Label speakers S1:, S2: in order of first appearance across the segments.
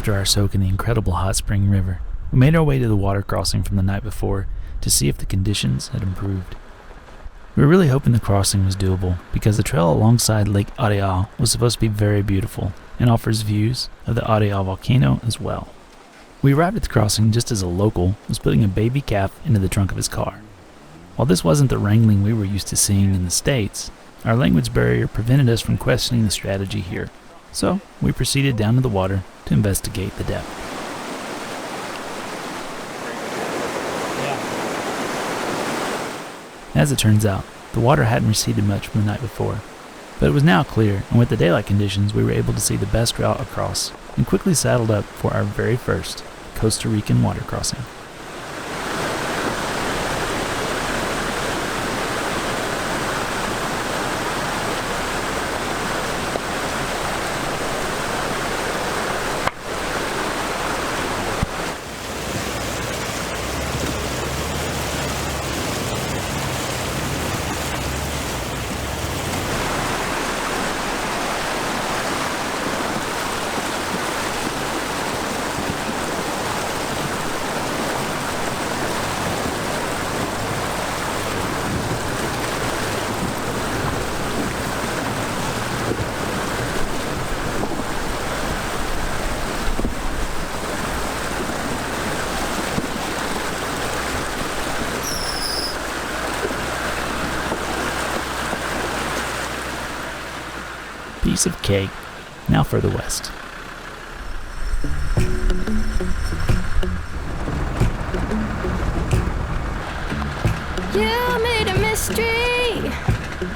S1: After our soak in the incredible hot spring river, we made our way to the water crossing from the night before to see if the conditions had improved. We were really hoping the crossing was doable because the trail alongside Lake Arenal was supposed to be very beautiful and offers views of the Arenal volcano as well. We arrived at the crossing just as a local was putting a baby calf into the trunk of his car. While this wasn't the wrangling we were used to seeing in the States, our language barrier prevented us from questioning the strategy here, so we proceeded down to the water to investigate the depth. As it turns out, the water hadn't receded much from the night before, but it was now clear, and with the daylight conditions we were able to see the best route across and quickly saddled up for our very first Costa Rican water crossing. Piece of cake, now further west.
S2: You made a mystery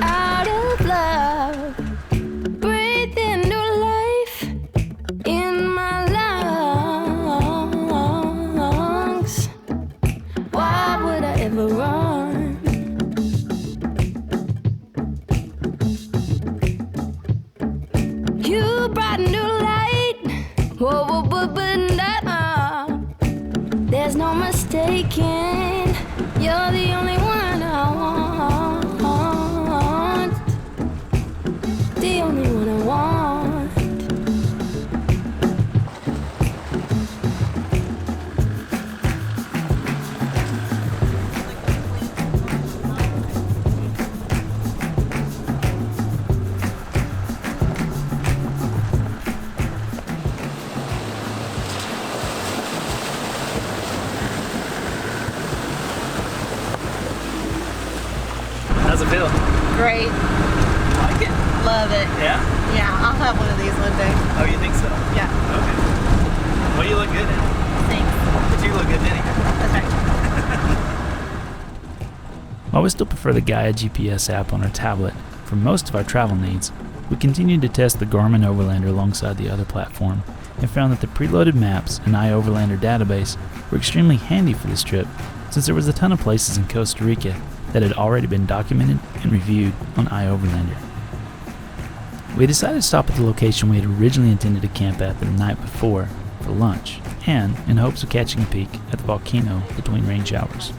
S2: out of love. Breathe into life in my lungs. Why would I ever run? You brought new light. Whoa, whoa, whoa, but there's no mistaking. You're the only one I want. The only one I want.
S1: How's it feel?
S3: Great.
S1: Like it?
S3: Love it.
S1: Yeah?
S3: Yeah, I'll have one of these one day.
S1: Oh, you think so?
S3: Yeah.
S1: Okay. Well, you look good in it.
S3: Thanks.
S1: But you look good in it.
S3: That's right.
S1: While we still prefer the Gaia GPS app on our tablet for most of our travel needs, we continued to test the Garmin Overlander alongside the other platform and found that the preloaded maps and iOverlander database were extremely handy for this trip, since there was a ton of places in Costa Rica that had already been documented and reviewed on iOverlander. We decided to stop at the location we had originally intended to camp at the night before for lunch, and in hopes of catching a peek at the volcano between rain showers.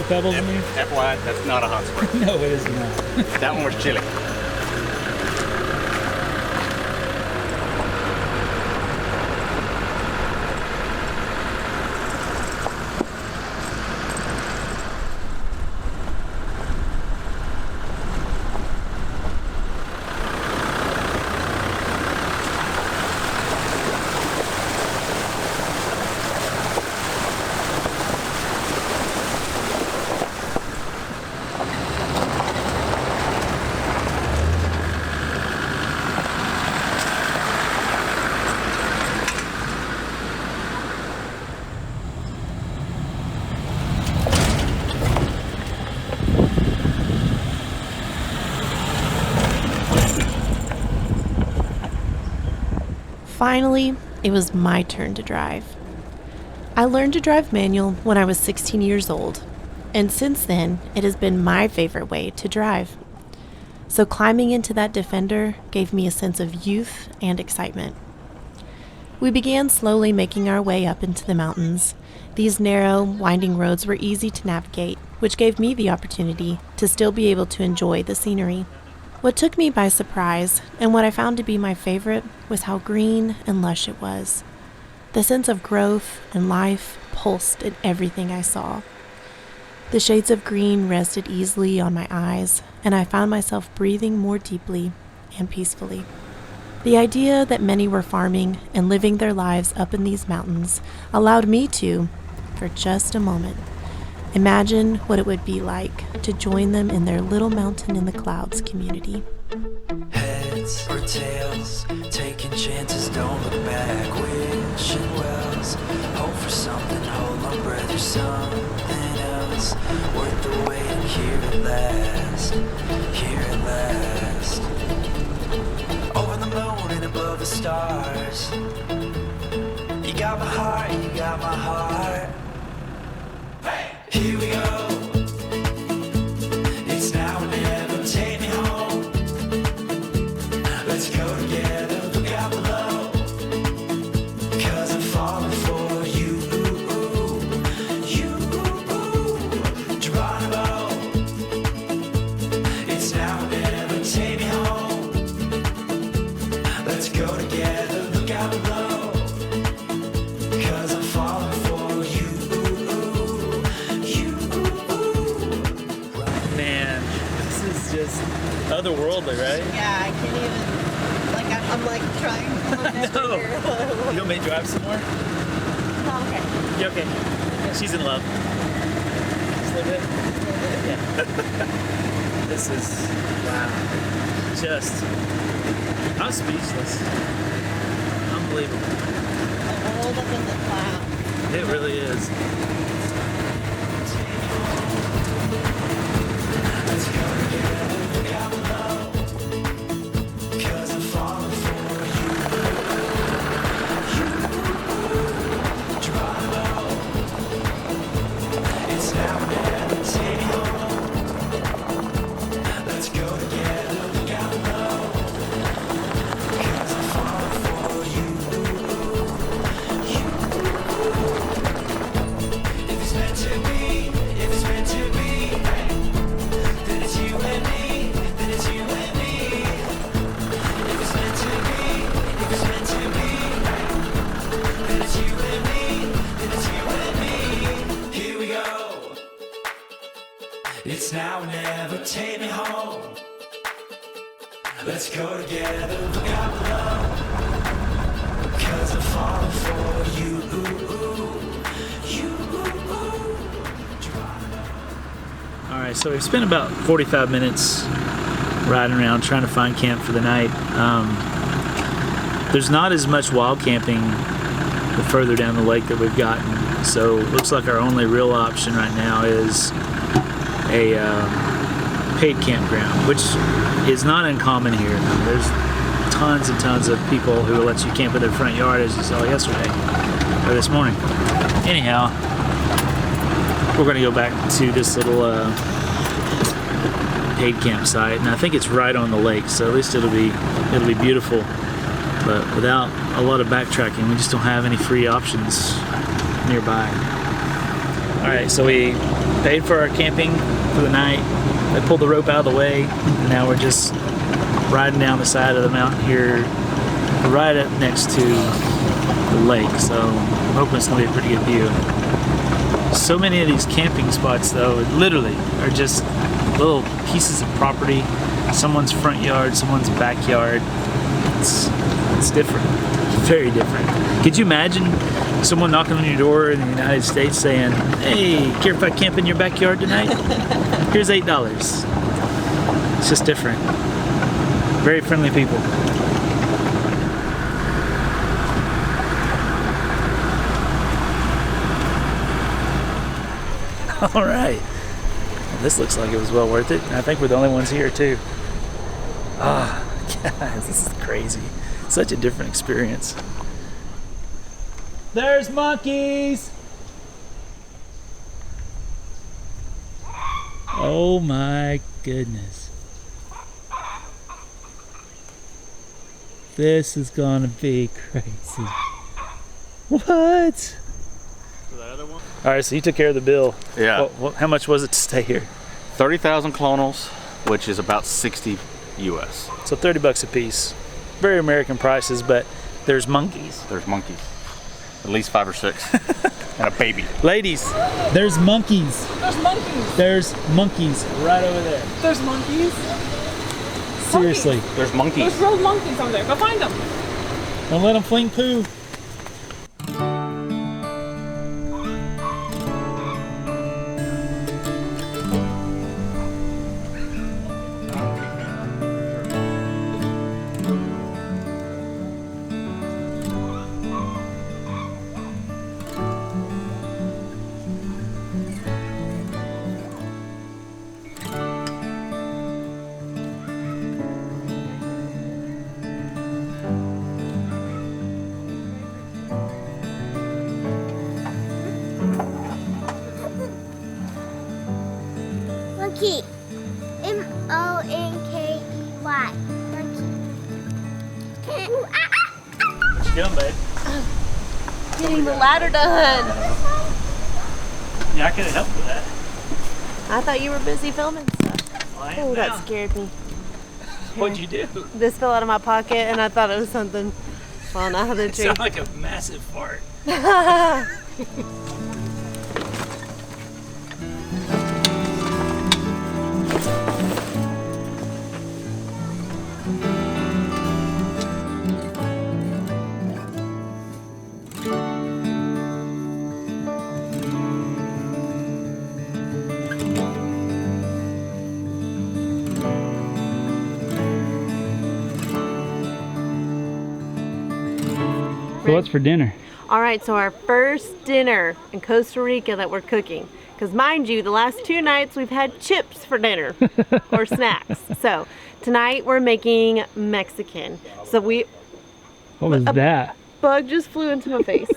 S1: pebbles in there?
S4: FYI, that's not a hot spring.
S1: No, it is not.
S4: That one was chilly.
S5: Finally, it was my turn to drive. I learned to drive manual when I was 16 years old, and since then, it has been my favorite way to drive. So climbing into that Defender gave me a sense of youth and excitement. We began slowly making our way up into the mountains. These narrow, winding roads were easy to navigate, which gave me the opportunity to still be able to enjoy the scenery. What took me by surprise, and what I found to be my favorite, was how green and lush it was. The sense of growth and life pulsed in everything I saw. The shades of green rested easily on my eyes, and I found myself breathing more deeply and peacefully. The idea that many were farming and living their lives up in these mountains allowed me to, for just a moment, imagine what it would be like to join them in their little mountain in the clouds community.
S6: Heads or tails, taking chances, don't look back, wishing wells, hope for something, hold on, breath, there's something else, worth the wait, and here at last, here at last, over the moon and above the stars, you got my heart, you got my heart. Here we go. It's now or never. Take me home. Let's go together. Look out below. 'Cause I'm falling for you. You. Geronimo. It's now or never. Take me home. Let's go together. Look out below. 'Cause I'm falling for you.
S1: Man, this is just otherworldly, right?
S3: Yeah, I can't even. Like, I'm like trying to look at
S1: No.
S3: here.
S1: You want me to drive some more?
S3: Oh, okay.
S1: You okay? She's in love. Just a little bit? Yeah. This is, wow. Just, I'm speechless. Unbelievable.
S3: The world up in the clouds.
S1: It really is.
S6: Let's go together, look out below. 'Cause I'm falling for you. Geronimo. It's now or never. Take me home. Let's go together, look out below. 'Cause I'm falling for you. If it's meant to be, if it's meant to be, then it's you and me, then it's you and me. If it's meant to be, if it's meant to be, then it's you and me, then it's you and me. Here we go. It's now or never. Take me home. Let's go together. Look out below. 'Cause I'm falling for you.
S1: All right, so we've spent about 45 minutes riding around trying to find camp for the night. There's not as much wild camping the further down the lake that we've gotten, so it looks like our only real option right now is a paid campground, which is not uncommon here. There's tons and tons of people who will let you camp in their front yard, as you saw yesterday or this morning. Anyhow, we're going to go back to this little paid campsite, and I think it's right on the lake, so at least it'll be beautiful. But without a lot of backtracking, we just don't have any free options nearby. Alright, so we paid for our camping for the night. They pulled the rope out of the way, and now we're just riding down the side of the mountain here, right up next to the lake, so I'm hoping it's going to be a pretty good view. So many of these camping spots, though, literally are just little pieces of property, someone's front yard, someone's backyard. It's different, very different. Could you imagine someone knocking on your door in the United States saying, "Hey, care if I camp in your backyard tonight? Here's $8." It's just different. Very friendly people. All right. Well, this looks like it was well worth it. And I think we're the only ones here too. Ah, guys, this is crazy. Such a different experience. There's monkeys! Oh my goodness. This is gonna be crazy. What? All right, so you took care of the bill.
S4: Yeah.
S1: How much was it to stay here?
S4: 30,000 colonels, which is about 60 US.
S1: So $30 a piece. Very American prices, but there's monkeys.
S4: There's monkeys. At least 5 or 6. And a baby.
S1: Ladies, there's monkeys.
S7: There's monkeys.
S1: There's monkeys right over there.
S7: There's monkeys.
S1: Seriously.
S4: There's monkeys.
S7: There's real monkeys over there. Go find them.
S1: Don't let them fling poo.
S8: Monkey. M-O-N-K-E-Y. Monkey.
S1: What you doing, babe?
S5: Getting the ladder done.
S1: Yeah, I could have helped with that.
S5: I thought you were busy filming stuff.
S1: Well, I am
S5: Oh, that
S1: now.
S5: scared me.
S1: What'd you do?
S5: This fell out of my pocket and I thought it was something falling out of the
S1: It
S5: tree.
S1: sounded like a massive fart. So what's for dinner?
S5: All right, so our first dinner in Costa Rica that we're cooking. Because mind you, the last 2 nights we've had chips for dinner or snacks. So tonight we're making Mexican. So
S1: What was that?
S5: bug just flew into my face.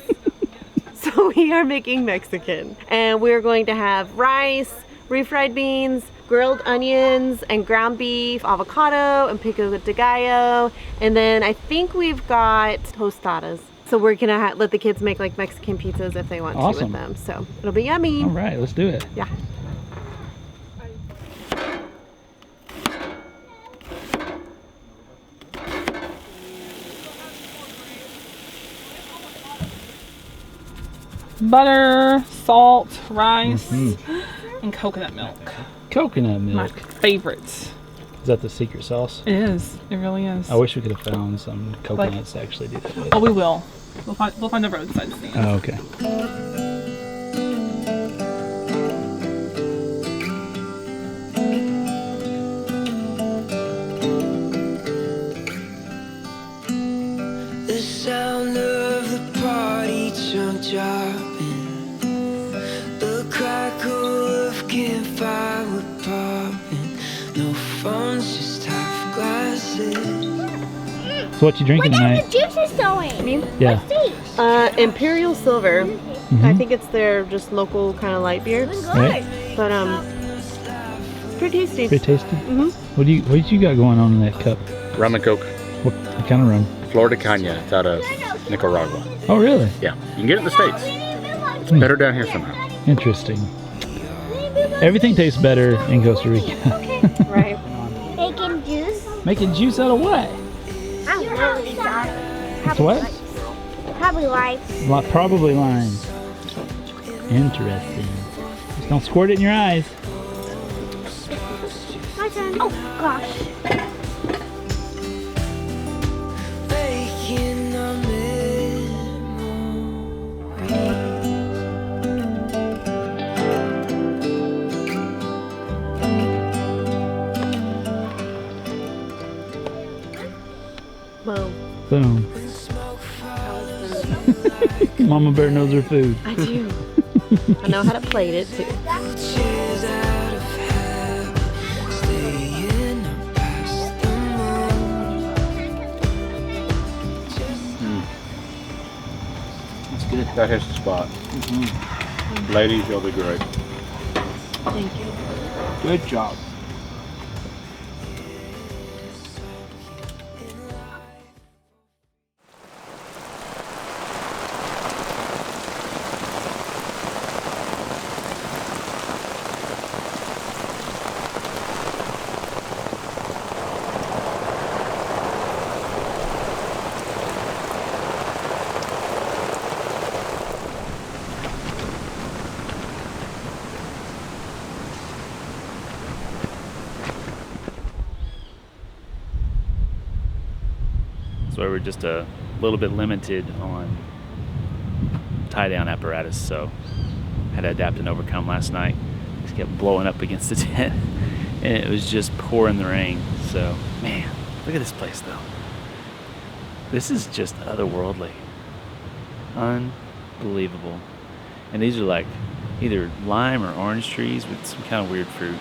S5: So we are making Mexican. And we're going to have rice, refried beans, grilled onions, and ground beef, avocado, and pico de gallo. And then I think we've got tostadas. So we're gonna let the kids make like Mexican pizzas if they want to
S1: Awesome.
S5: with them. So it'll be yummy.
S1: All right, let's do it.
S5: Yeah.
S7: Butter, salt, rice, and coconut milk.
S1: Coconut
S7: My
S1: milk.
S7: favorite.
S1: Is that the secret sauce?
S7: It is. It really is.
S1: I wish we could have found some coconuts to actually do that with.
S7: Oh, we will. We'll find the roadside stand.
S1: Oh, okay.
S6: The sound of the party trunk dropping, the crackle of campfire we're popping. No phones, just half glasses.
S1: So what you drinking tonight?
S8: juice is going.
S1: Yeah.
S5: Imperial Silver. I think it's their just local kind of light beer.
S1: Right?
S5: But pretty tasty.
S1: Pretty tasty. What do you got going on in that cup?
S4: Rum and Coke.
S1: What kind of rum?
S4: Florida Caña. It's out of Nicaragua.
S1: Oh, really?
S4: Yeah. You can get it in the States. It's better down here somehow.
S1: Interesting. Everything tastes better in Costa Rica.
S8: Right. Making juice?
S1: Making juice out of what?
S8: I don't know what these are.
S1: It's what?
S8: Probably life.
S1: Probably lime. Interesting. Just don't squirt it in your eyes.
S8: My turn. Oh, gosh.
S6: Making a
S5: Boom.
S1: Boom. Mama Bear knows her food.
S5: I do. I know how to plate it too.
S6: Cheers out of habit, staying up past the moon.
S4: That's good. That hits the spot. Ladies, you'll be great.
S5: Thank you.
S1: Good job. So we're just a little bit limited on tie-down apparatus, so had to adapt and overcome last night. Just kept blowing up against the tent, and it was just pouring the rain. So, man, look at this place though. This is just otherworldly. Unbelievable. And these are like either lime or orange trees with some kind of weird fruit.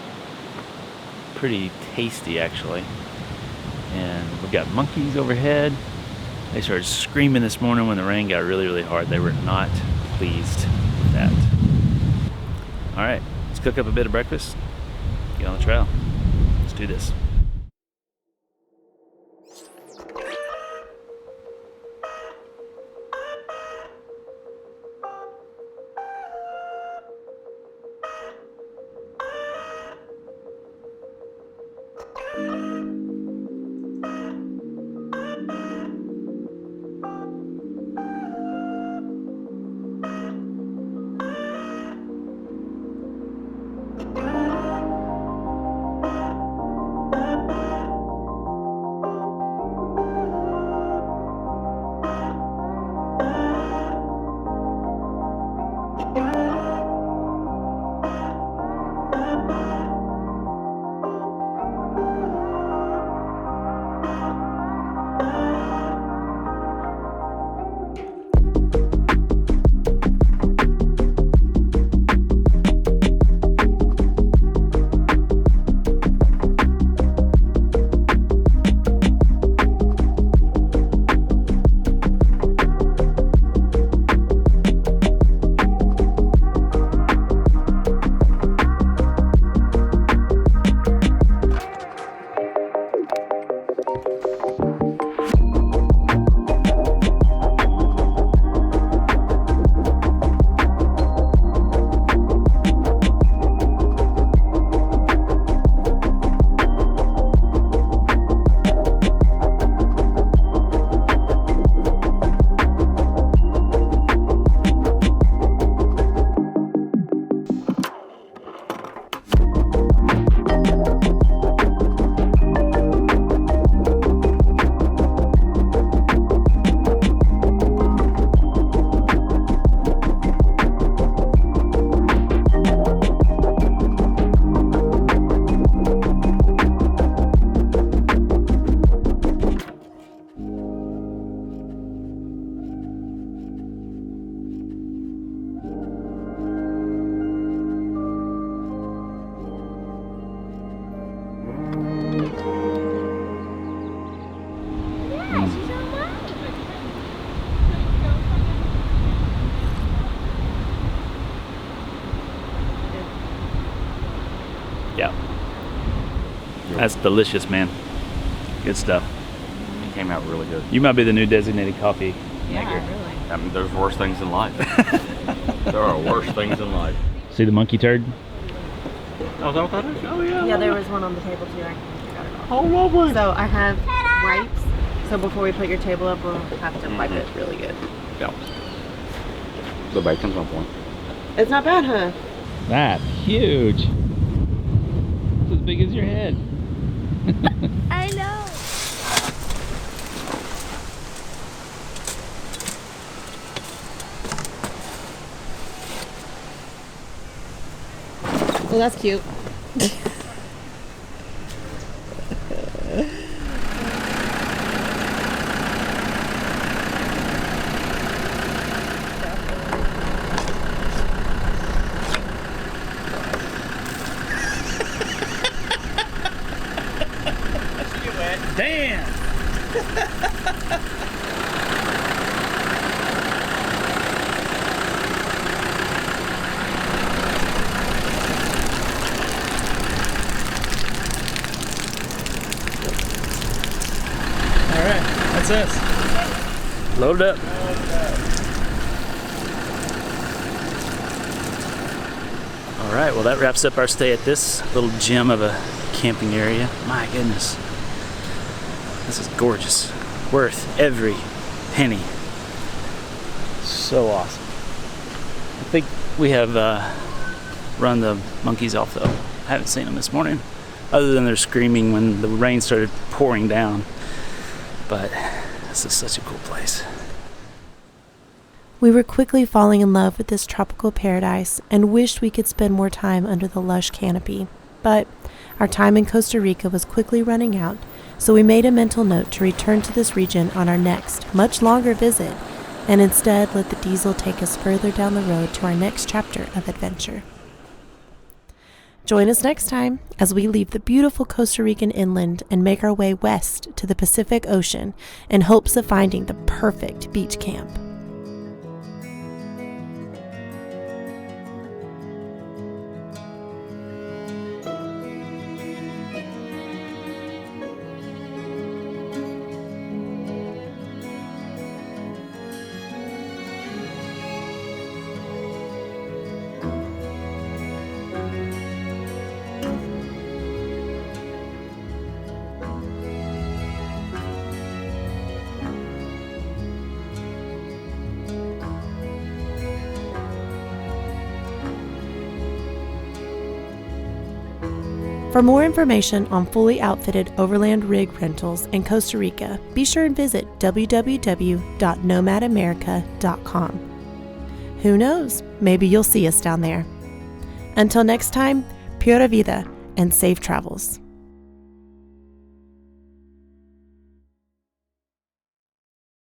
S1: Pretty tasty, actually. And we've got monkeys overhead. They started screaming this morning when the rain got really, really hard. They were not pleased with that. All right, let's cook up a bit of breakfast, get on the trail. Let's do this. Yeah. That's delicious, man. Good stuff.
S4: It came out really good.
S1: You might be the new designated coffee maker.
S3: Yeah, really.
S4: I mean, there's worse things in life. There are worse things in life.
S1: See the monkey turd?
S4: Oh, is that what that is? Oh, yeah.
S3: Yeah, there was one on the table too. I got it off.
S4: Oh, lovely.
S3: So I have wipes. So before we put your table up, we'll have to wipe it really good.
S4: Yeah. The bacon's on point.
S3: It's not bad, huh?
S1: That's huge. It's as big as your head.
S8: I know.
S3: Well, that's cute.
S1: Damn! Alright, that's us. Load it up. Alright, well that wraps up our stay at this little gem of a camping area. My goodness. This is gorgeous. Worth every penny. So awesome. I think we have run the monkeys off though. I haven't seen them this morning, other than they're screaming when the rain started pouring down. But this is such a cool place.
S5: We were quickly falling in love with this tropical paradise and wished we could spend more time under the lush canopy. But our time in Costa Rica was quickly running out, so we made a mental note to return to this region on our next, much longer visit, and instead let the diesel take us further down the road to our next chapter of adventure. Join us next time as we leave the beautiful Costa Rican inland and make our way west to the Pacific Ocean in hopes of finding the perfect beach camp. For more information on fully outfitted overland rig rentals in Costa Rica, be sure and visit www.nomadamerica.com. Who knows, maybe you'll see us down there. Until next time, pura vida and safe travels.